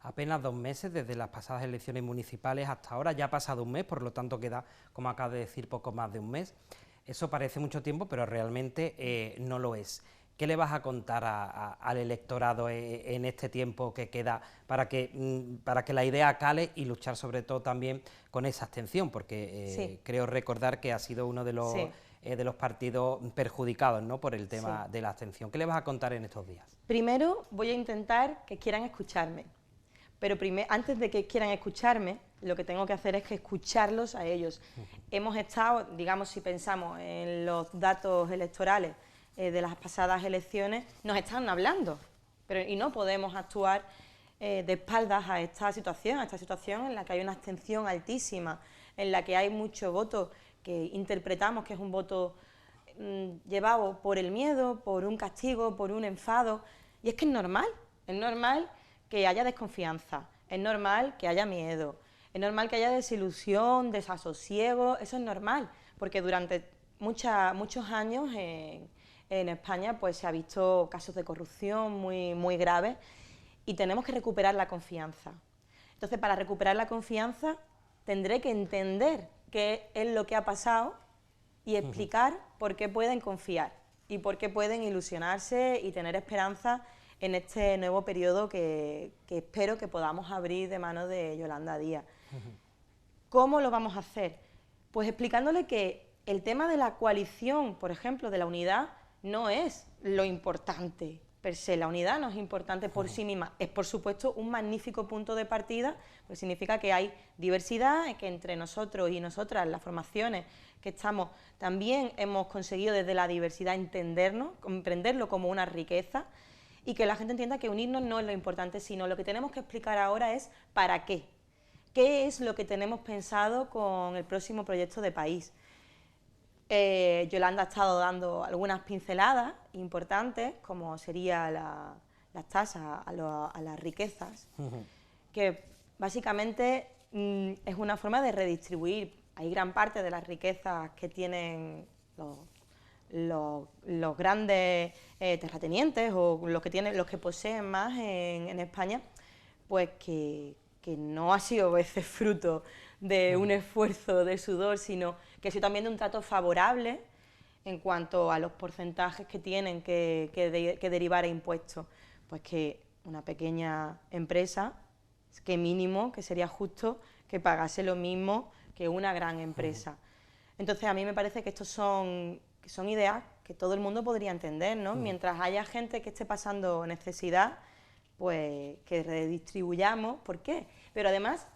Apenas 2 meses desde las pasadas elecciones municipales hasta ahora, ya ha pasado un mes, por lo tanto queda, como acabo de decir, poco más de un mes. Eso parece mucho tiempo, pero realmente no lo es. ¿Qué le vas a contar al electorado en este tiempo que queda para que la idea cale y luchar sobre todo también con esa abstención? Porque creo recordar que ha sido uno de los partidos perjudicados, ¿no?, por el tema de la abstención. ¿Qué le vas a contar en estos días? Primero voy a intentar que quieran escucharme, pero antes de que quieran escucharme, lo que tengo que hacer es que escucharlos a ellos. Hemos estado, digamos, si pensamos en los datos electorales de las pasadas elecciones, nos están hablando, y no podemos actuar de espaldas a esta situación en la que hay una abstención altísima, en la que hay mucho voto que interpretamos que es un voto llevado por el miedo, por un castigo, por un enfado, y es que es normal que haya desconfianza, es normal que haya miedo, es normal que haya desilusión, desasosiego, eso es normal, porque durante muchos años en España pues se ha visto casos de corrupción muy graves y tenemos que recuperar la confianza. Entonces, para recuperar la confianza tendré que entender qué es lo que ha pasado y explicar por qué pueden confiar y por qué pueden ilusionarse y tener esperanza en este nuevo periodo que espero que podamos abrir de mano de Yolanda Díaz. ¿Cómo lo vamos a hacer? Pues explicándole que el tema de la coalición, por ejemplo, de la unidad, no es lo importante per se. La unidad no es importante por sí misma, es por supuesto un magnífico punto de partida, pues significa que hay diversidad, que entre nosotros y nosotras, las formaciones que estamos, también hemos conseguido desde la diversidad entendernos, comprenderlo como una riqueza, y que la gente entienda que unirnos no es lo importante, sino lo que tenemos que explicar ahora es para qué. ¿Qué es lo que tenemos pensado con el próximo proyecto de país? Yolanda ha estado dando algunas pinceladas importantes, como sería las tasas a las riquezas, que básicamente es una forma de redistribuir. Hay gran parte de las riquezas que tienen los grandes terratenientes o los que poseen más en España, pues que no ha sido a veces fruto de un esfuerzo de sudor, sino que ha sido también de un trato favorable en cuanto a los porcentajes que tienen que derivar a impuestos. Pues que una pequeña empresa, que mínimo, que sería justo que pagase lo mismo que una gran empresa. Entonces a mí me parece que estos son ideas que todo el mundo podría entender, ¿no? Mientras haya gente que esté pasando necesidad, pues que redistribuyamos. ¿Por qué? Pero además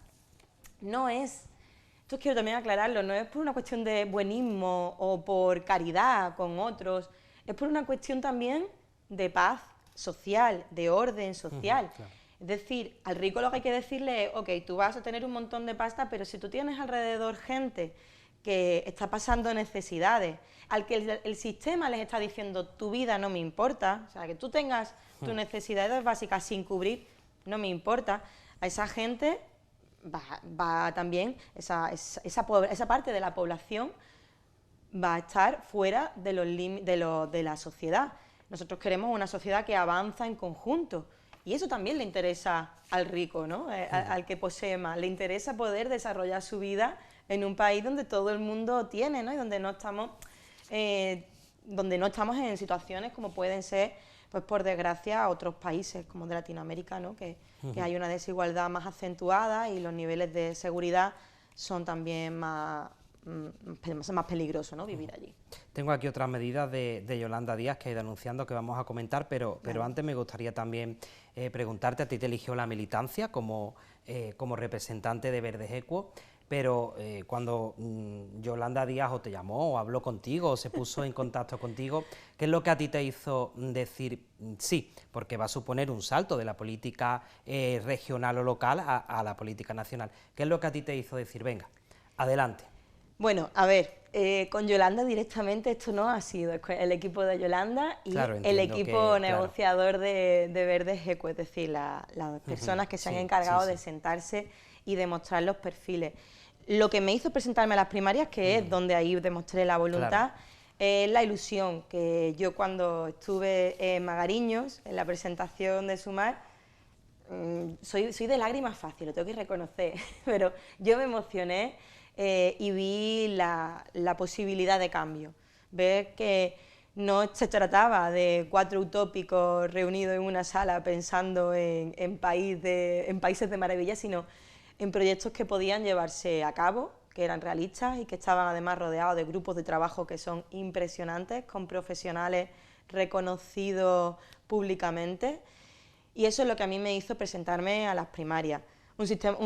no es, esto quiero también aclararlo, no es por una cuestión de buenismo o por caridad con otros, es por una cuestión también de paz social, de orden social. Claro. Es decir, al rico lo que hay que decirle es, ok, tú vas a tener un montón de pasta, pero si tú tienes alrededor gente que está pasando necesidades, al que el sistema les está diciendo tu vida no me importa, o sea, que tú tengas tus necesidades básicas sin cubrir, no me importa, a esa gente va también, esa parte de la población va a estar fuera de la sociedad. Nosotros queremos una sociedad que avanza en conjunto y eso también le interesa al rico, ¿no? Al que posee más, le interesa poder desarrollar su vida en un país donde todo el mundo tiene, ¿no? Y donde no estamos en situaciones como pueden ser, pues por desgracia, otros países como de Latinoamérica, ¿no? Que hay una desigualdad más acentuada y los niveles de seguridad son también más peligroso, ¿no? Vivir allí. Tengo aquí otras medidas de Yolanda Díaz que ha ido anunciando que vamos a comentar, pero antes me gustaría también preguntarte, a ti te eligió la militancia como representante de Verdes Equo, pero cuando Yolanda Díaz o te llamó o habló contigo o se puso en contacto contigo, ¿qué es lo que a ti te hizo decir sí? Porque va a suponer un salto de la política regional o local a la política nacional. ¿Qué es lo que a ti te hizo decir, venga, adelante? Bueno, a ver, con Yolanda directamente esto no ha sido el equipo de Yolanda y claro, el equipo negociador de Verdes Equo, es decir, las personas que se han encargado de sentarse y de mostrar los perfiles. Lo que me hizo presentarme a las primarias, que es donde ahí demostré la voluntad, es la ilusión, que yo cuando estuve en Magariños, en la presentación de Sumar, soy de lágrimas fácil, lo tengo que reconocer, pero yo me emocioné y vi la posibilidad de cambio, ver que no se trataba de 4 utópicos reunidos en una sala pensando en países de maravilla, sino en proyectos que podían llevarse a cabo, que eran realistas y que estaban además rodeados de grupos de trabajo que son impresionantes, con profesionales reconocidos públicamente, y eso es lo que a mí me hizo presentarme a las primarias.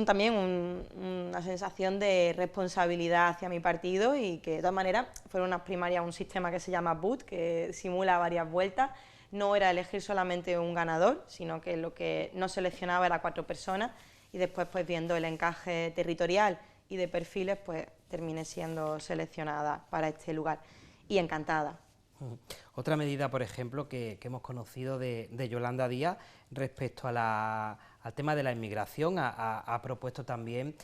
También una sensación de responsabilidad hacia mi partido y que de todas maneras fueron unas primarias, un sistema que se llama BOOT, que simula varias vueltas. No era elegir solamente un ganador, sino que lo que no seleccionaba era 4 personas y después, pues viendo el encaje territorial y de perfiles, pues terminé siendo seleccionada para este lugar y encantada. Otra medida, por ejemplo, que hemos conocido de Yolanda Díaz respecto al tema de la inmigración, ha propuesto también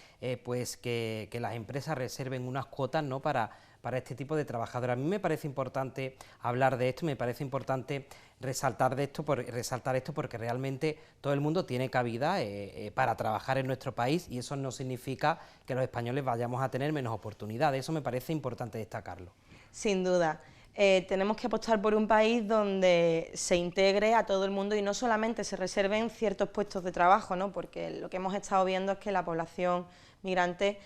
pues que las empresas reserven unas cuotas, ¿no?, para para este tipo de trabajadores. A mí me parece importante hablar de esto, me parece importante resaltar esto porque realmente todo el mundo tiene cabida para trabajar en nuestro país y eso no significa que los españoles vayamos a tener menos oportunidades. Eso me parece importante destacarlo. Sin duda. Tenemos que apostar por un país donde se integre a todo el mundo y no solamente se reserven ciertos puestos de trabajo, ¿no? Porque lo que hemos estado viendo es que la población migrante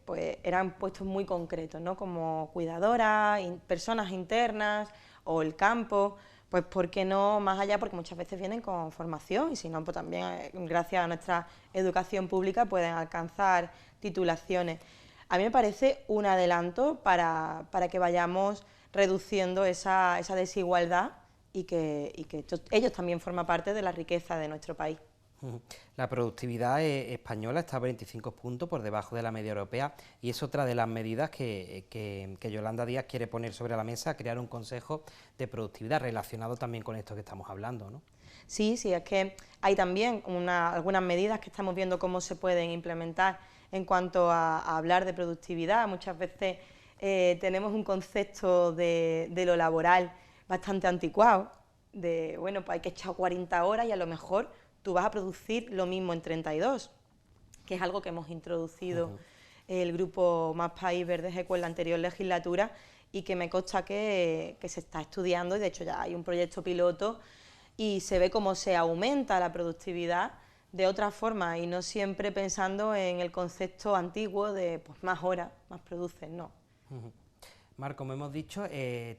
pues eran puestos muy concretos, ¿no? Como cuidadoras, personas internas o el campo, pues ¿por qué no más allá? Porque muchas veces vienen con formación y si no, pues también gracias a nuestra educación pública pueden alcanzar titulaciones. A mí me parece un adelanto para que vayamos reduciendo esa desigualdad y que ellos también forman parte de la riqueza de nuestro país. La productividad española está a 25 puntos por debajo de la media europea y es otra de las medidas que Yolanda Díaz quiere poner sobre la mesa, crear un consejo de productividad relacionado también con esto que estamos hablando, ¿no? Sí, es que hay también algunas medidas que estamos viendo cómo se pueden implementar en cuanto a hablar de productividad. Muchas veces tenemos un concepto de lo laboral bastante anticuado, de bueno, pues hay que echar 40 horas y a lo mejor tú vas a producir lo mismo en 32, que es algo que hemos introducido el grupo Más País Verdes Equo en la anterior legislatura y que me consta que se está estudiando y de hecho ya hay un proyecto piloto y se ve cómo se aumenta la productividad de otra forma y no siempre pensando en el concepto antiguo de pues, más horas, más produces, no. Marc, como hemos dicho,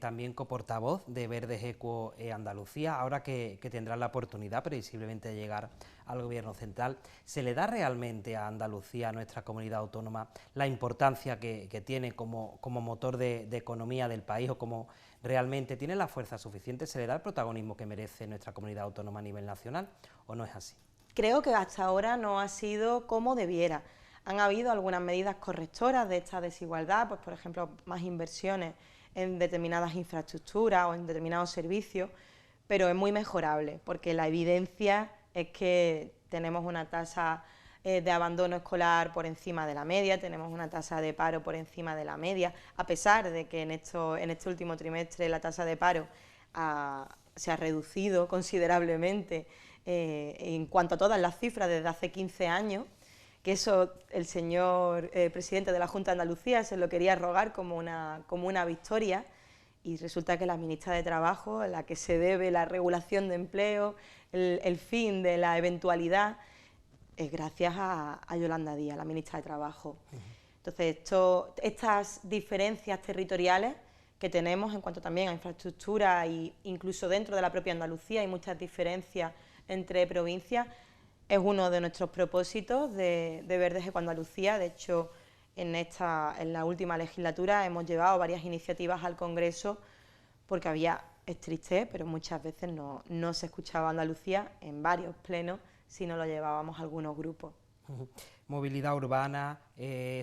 también coportavoz de Verdes Equo Andalucía, ahora que tendrán la oportunidad previsiblemente de llegar al Gobierno central, ¿se le da realmente a Andalucía, a nuestra comunidad autónoma, la importancia que tiene como motor de economía del país o como realmente tiene la fuerza suficiente? ¿Se le da el protagonismo que merece nuestra comunidad autónoma a nivel nacional o no es así? Creo que hasta ahora no ha sido como debiera. Han habido algunas medidas correctoras de esta desigualdad, pues por ejemplo, más inversiones en determinadas infraestructuras o en determinados servicios, pero es muy mejorable, porque la evidencia es que tenemos una tasa de abandono escolar por encima de la media, tenemos una tasa de paro por encima de la media, a pesar de que en este último trimestre la tasa de paro se ha reducido considerablemente en cuanto a todas las cifras desde hace 15 años, que eso el señor presidente de la Junta de Andalucía se lo quería rogar como una victoria y resulta que la ministra de Trabajo, a la que se debe la regulación de empleo, el fin de la eventualidad, es gracias a Yolanda Díaz, la ministra de Trabajo. Entonces, estas diferencias territoriales que tenemos en cuanto también a infraestructura e incluso dentro de la propia Andalucía hay muchas diferencias entre provincias, es uno de nuestros propósitos de Verdes Equo Andalucía. De hecho, en la última legislatura hemos llevado varias iniciativas al Congreso porque es triste, pero muchas veces no se escuchaba Andalucía en varios plenos si no lo llevábamos a algunos grupos. Movilidad urbana,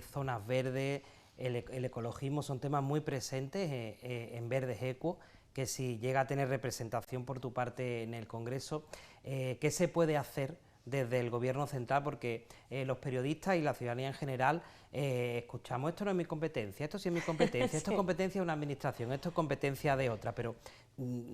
zonas verdes, el ecologismo son temas muy presentes en Verdes Equo, que si llega a tener representación por tu parte en el Congreso, ¿qué se puede hacer desde el Gobierno central? Porque los periodistas y la ciudadanía en general escuchamos, esto no es mi competencia, esto sí es mi competencia, sí. Esto es competencia de una administración, esto es competencia de otra, pero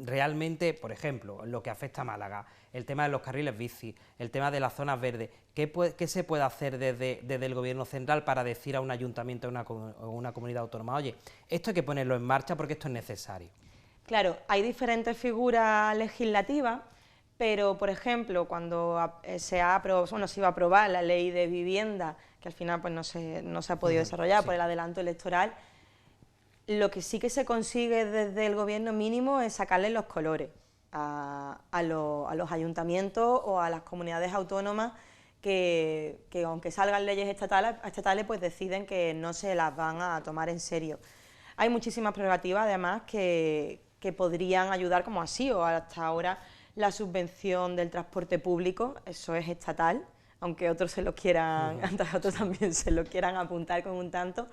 realmente, por ejemplo, lo que afecta a Málaga, el tema de los carriles bici, el tema de las zonas verdes, ¿qué se puede hacer desde el Gobierno central para decir a un ayuntamiento o una comunidad autónoma, oye, esto hay que ponerlo en marcha porque esto es necesario? Claro, hay diferentes figuras legislativas, pero, por ejemplo, cuando se iba a aprobar la ley de vivienda, que al final pues, no se ha podido desarrollar por el adelanto electoral, lo que sí que se consigue desde el Gobierno mínimo es sacarle los colores a los ayuntamientos o a las comunidades autónomas que aunque salgan leyes estatales, pues deciden que no se las van a tomar en serio. Hay muchísimas prerrogativas, además, que podrían ayudar, como así o hasta ahora la subvención del transporte público, eso es estatal, aunque otros otros también se lo quieran apuntar con un tanto,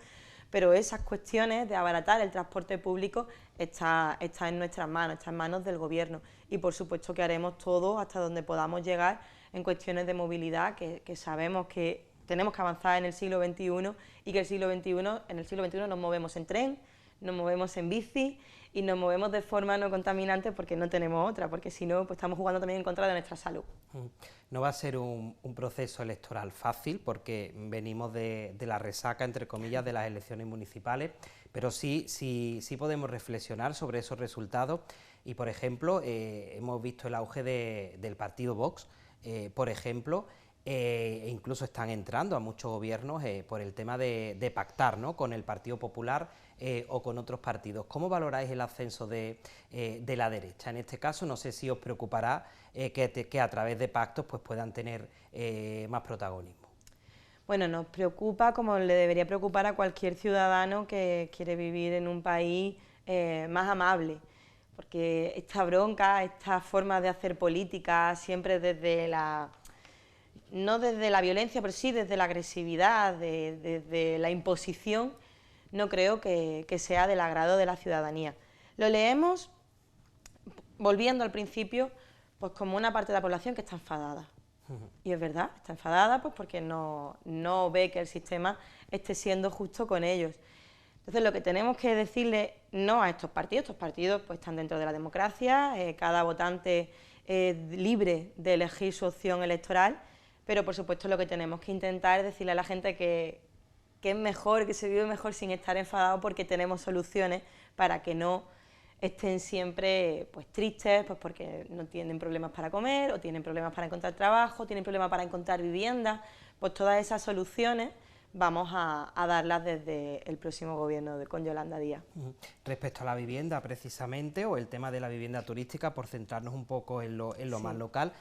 pero esas cuestiones de abaratar el transporte público está en nuestras manos, está en manos del Gobierno y por supuesto que haremos todo hasta donde podamos llegar en cuestiones de movilidad, que sabemos que tenemos que avanzar en el siglo XXI y que en el siglo XXI nos movemos en tren, nos movemos en bici y nos movemos de forma no contaminante porque no tenemos otra, porque si no, pues estamos jugando también en contra de nuestra salud. No va a ser un proceso electoral fácil porque venimos de la resaca, entre comillas, de las elecciones municipales, pero sí podemos reflexionar sobre esos resultados y, por ejemplo, hemos visto el auge del partido Vox, por ejemplo, e incluso están entrando a muchos gobiernos por el tema de pactar, ¿no?, con el Partido Popular o con otros partidos. ¿Cómo valoráis el ascenso de la derecha? En este caso, no sé si os preocupará que a través de pactos pues, puedan tener más protagonismo. Bueno, nos preocupa como le debería preocupar a cualquier ciudadano que quiere vivir en un país más amable, porque esta bronca, esta forma de hacer política, siempre desde no desde la violencia, pero sí desde la agresividad, desde la imposición, no creo que sea del agrado de la ciudadanía. Lo leemos, volviendo al principio, pues como una parte de la población que está enfadada. Y es verdad, está enfadada pues porque no ve que el sistema esté siendo justo con ellos. Entonces lo que tenemos que decirle no a estos partidos pues están dentro de la democracia, cada votante es libre de elegir su opción electoral, pero por supuesto lo que tenemos que intentar es decirle a la gente que es mejor, que se vive mejor sin estar enfadado porque tenemos soluciones para que no estén siempre pues tristes, pues porque no tienen problemas para comer, o tienen problemas para encontrar trabajo, tienen problemas para encontrar vivienda, pues todas esas soluciones vamos a darlas desde el próximo gobierno con Yolanda Díaz. Respecto a la vivienda precisamente, o el tema de la vivienda turística, por centrarnos un poco en lo más local,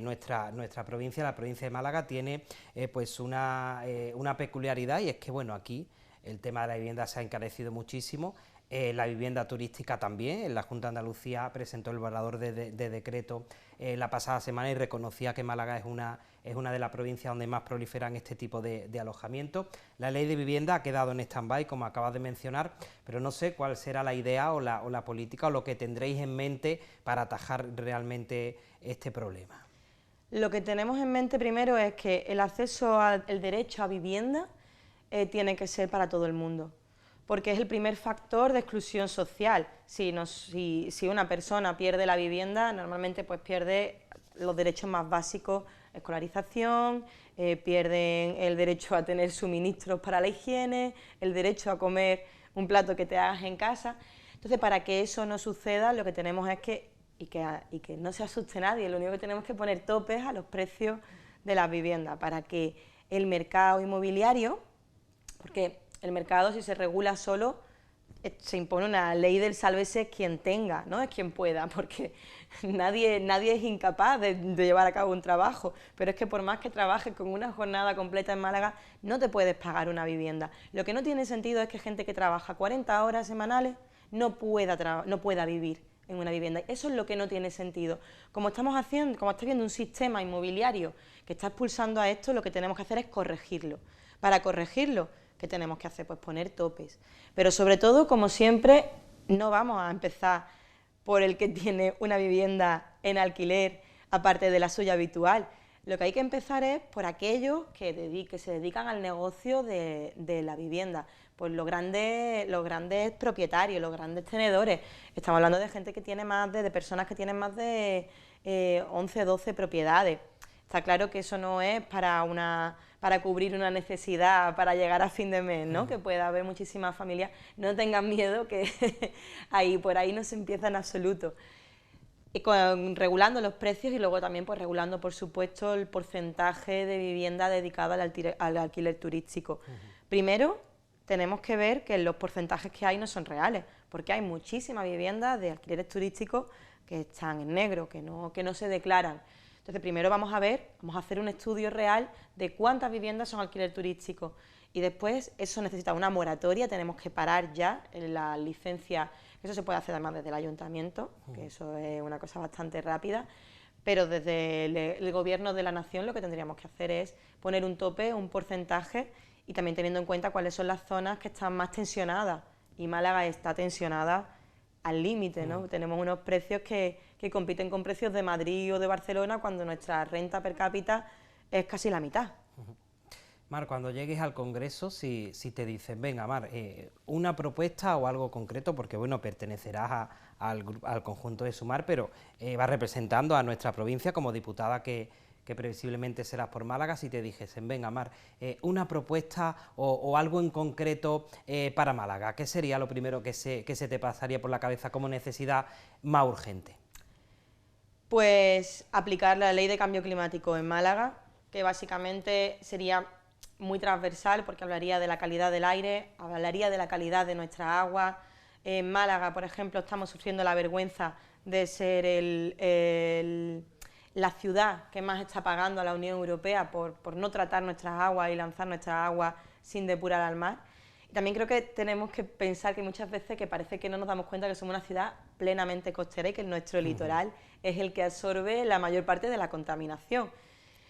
nuestra provincia, la provincia de Málaga, tiene pues una peculiaridad, y es que bueno, aquí el tema de la vivienda se ha encarecido muchísimo. La vivienda turística también. La Junta de Andalucía presentó el borrador de decreto la pasada semana y reconocía que Málaga es una de las provincias donde más proliferan este tipo de alojamientos. La ley de vivienda ha quedado en stand-by, como acabas de mencionar, pero no sé cuál será la idea o la política o lo que tendréis en mente para atajar realmente este problema. Lo que tenemos en mente primero es que el acceso al derecho a vivienda tiene que ser para todo el mundo, porque es el primer factor de exclusión social. Si una persona pierde la vivienda, normalmente pues pierde los derechos más básicos, escolarización, pierden el derecho a tener suministros para la higiene, el derecho a comer un plato que te hagas en casa. Entonces, para que eso no suceda, lo que tenemos es que no se asuste nadie, lo único que tenemos que poner topes a los precios de las viviendas, para que el mercado inmobiliario, porque el mercado, si se regula solo, se impone una ley del sálvese quien tenga, no es quien pueda, porque nadie es incapaz de llevar a cabo un trabajo, pero es que por más que trabajes con una jornada completa en Málaga, no te puedes pagar una vivienda. Lo que no tiene sentido es que gente que trabaja 40 horas semanales no pueda vivir en una vivienda. Eso es lo que no tiene sentido. Como está viendo un sistema inmobiliario que está expulsando a esto, lo que tenemos que hacer es corregirlo. Para corregirlo, ¿qué tenemos que hacer? Pues poner topes. Pero sobre todo, como siempre, no vamos a empezar por el que tiene una vivienda en alquiler, aparte de la suya habitual. Lo que hay que empezar es por aquellos que se dedican al negocio de la vivienda, pues los grandes propietarios, los grandes tenedores. Estamos hablando de gente que tiene de personas que tienen más de 11, 12 propiedades. Está claro que eso no es para cubrir una necesidad, para llegar a fin de mes, ¿no? Que pueda haber muchísimas familias. No tengan miedo que por ahí no se empieza en absoluto. Y regulando los precios y luego también pues regulando, por supuesto, el porcentaje de vivienda dedicada al alquiler turístico. Primero, tenemos que ver que los porcentajes que hay no son reales, porque hay muchísimas viviendas de alquileres turísticos que están en negro, que no se declaran. Entonces, primero vamos a hacer un estudio real de cuántas viviendas son alquiler turístico y después eso necesita una moratoria, tenemos que parar ya la licencia, eso se puede hacer además desde el ayuntamiento, que eso es una cosa bastante rápida, pero desde el gobierno de la nación lo que tendríamos que hacer es poner un tope, un porcentaje y también teniendo en cuenta cuáles son las zonas que están más tensionadas y Málaga está tensionada al límite, ¿no? Tenemos unos precios que compiten con precios de Madrid o de Barcelona cuando nuestra renta per cápita es casi la mitad. Mar, cuando llegues al Congreso, si te dicen, venga, Mar, una propuesta o algo concreto, porque bueno, pertenecerás al conjunto de Sumar, pero vas representando a nuestra provincia como diputada que previsiblemente serás por Málaga, si te dijesen, venga, Mar, una propuesta o algo en concreto para Málaga, ¿qué sería lo primero que se te pasaría por la cabeza como necesidad más urgente? Pues aplicar la ley de cambio climático en Málaga, que básicamente sería muy transversal porque hablaría de la calidad del aire, hablaría de la calidad de nuestra agua. En Málaga, por ejemplo, estamos sufriendo la vergüenza de ser la ciudad que más está pagando a la Unión Europea por no tratar nuestras aguas y lanzar nuestras aguas sin depurar al mar. Y también creo que tenemos que pensar que muchas veces que parece que no nos damos cuenta que somos una ciudad plenamente costera y que nuestro litoral es el que absorbe la mayor parte de la contaminación.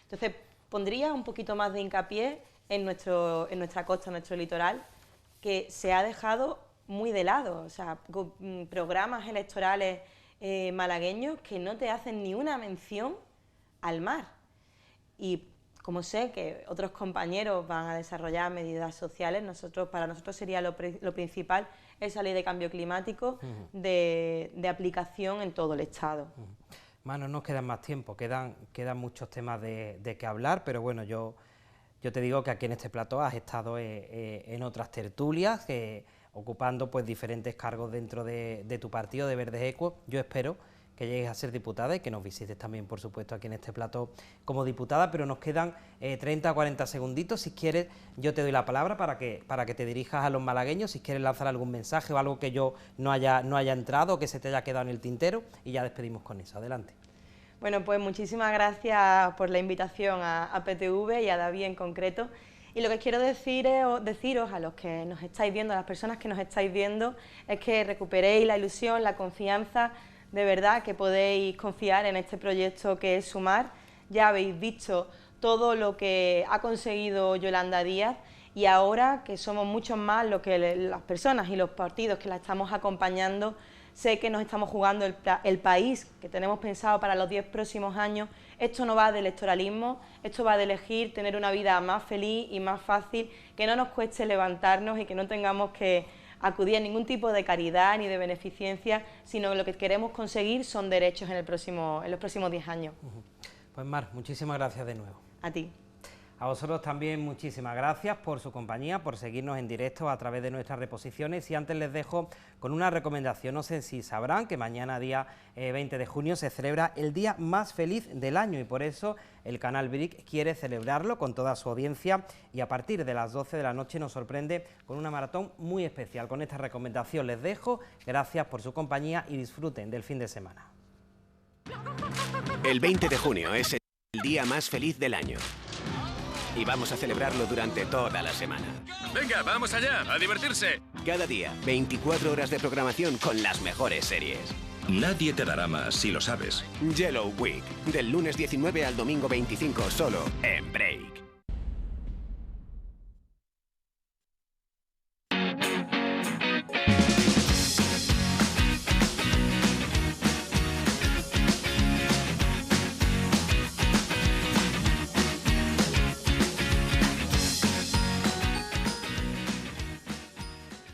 Entonces, pondría un poquito más de hincapié en nuestra costa, en nuestro litoral, que se ha dejado muy de lado. O sea, programas electorales malagueños que no te hacen ni una mención al mar. Y como sé que otros compañeros van a desarrollar medidas sociales, para nosotros sería lo principal esa ley de cambio climático de aplicación en todo el Estado. No nos queda más tiempo, quedan muchos temas de que hablar, pero bueno, yo te digo que aquí en este plató has estado en otras tertulias, ocupando pues diferentes cargos dentro de tu partido, de Verdes Equos. Yo espero que llegues a ser diputada y que nos visites también, por supuesto, aquí en este plató como diputada, pero nos quedan 30 o 40 segunditos. Si quieres, yo te doy la palabra para que te dirijas a los malagueños, si quieres lanzar algún mensaje o algo que yo no haya entrado o que se te haya quedado en el tintero, y ya despedimos con eso. Adelante. Bueno, pues muchísimas gracias por la invitación a PTV y a David en concreto. Y lo que quiero deciros a los que nos estáis viendo, a las personas que nos estáis viendo, es que recuperéis la ilusión, la confianza, de verdad que podéis confiar en este proyecto que es Sumar. Ya habéis visto todo lo que ha conseguido Yolanda Díaz y ahora que somos muchos más las personas y los partidos que la estamos acompañando, sé que nos estamos jugando el país que tenemos pensado para los 10 próximos años. Esto no va de electoralismo, esto va de elegir tener una vida más feliz y más fácil, que no nos cueste levantarnos y que no tengamos que acudir a ningún tipo de caridad ni de beneficencia, sino que lo que queremos conseguir son derechos en los próximos 10 años. Pues Mar, muchísimas gracias de nuevo. A ti. A vosotros también muchísimas gracias por su compañía, por seguirnos en directo a través de nuestras reposiciones, y antes les dejo con una recomendación. No sé si sabrán que mañana, día 20 de junio, se celebra el día más feliz del año, y por eso el canal BRIC quiere celebrarlo con toda su audiencia, y a partir de las 12 de la noche nos sorprende con una maratón muy especial. Con esta recomendación les dejo, gracias por su compañía y disfruten del fin de semana. El 20 de junio es el día más feliz del año. Y vamos a celebrarlo durante toda la semana. Venga, vamos allá, a divertirse. Cada día, 24 horas de programación con las mejores series. Nadie te dará más si lo sabes. Yellow Week, del lunes 19 al domingo 25, solo en Break.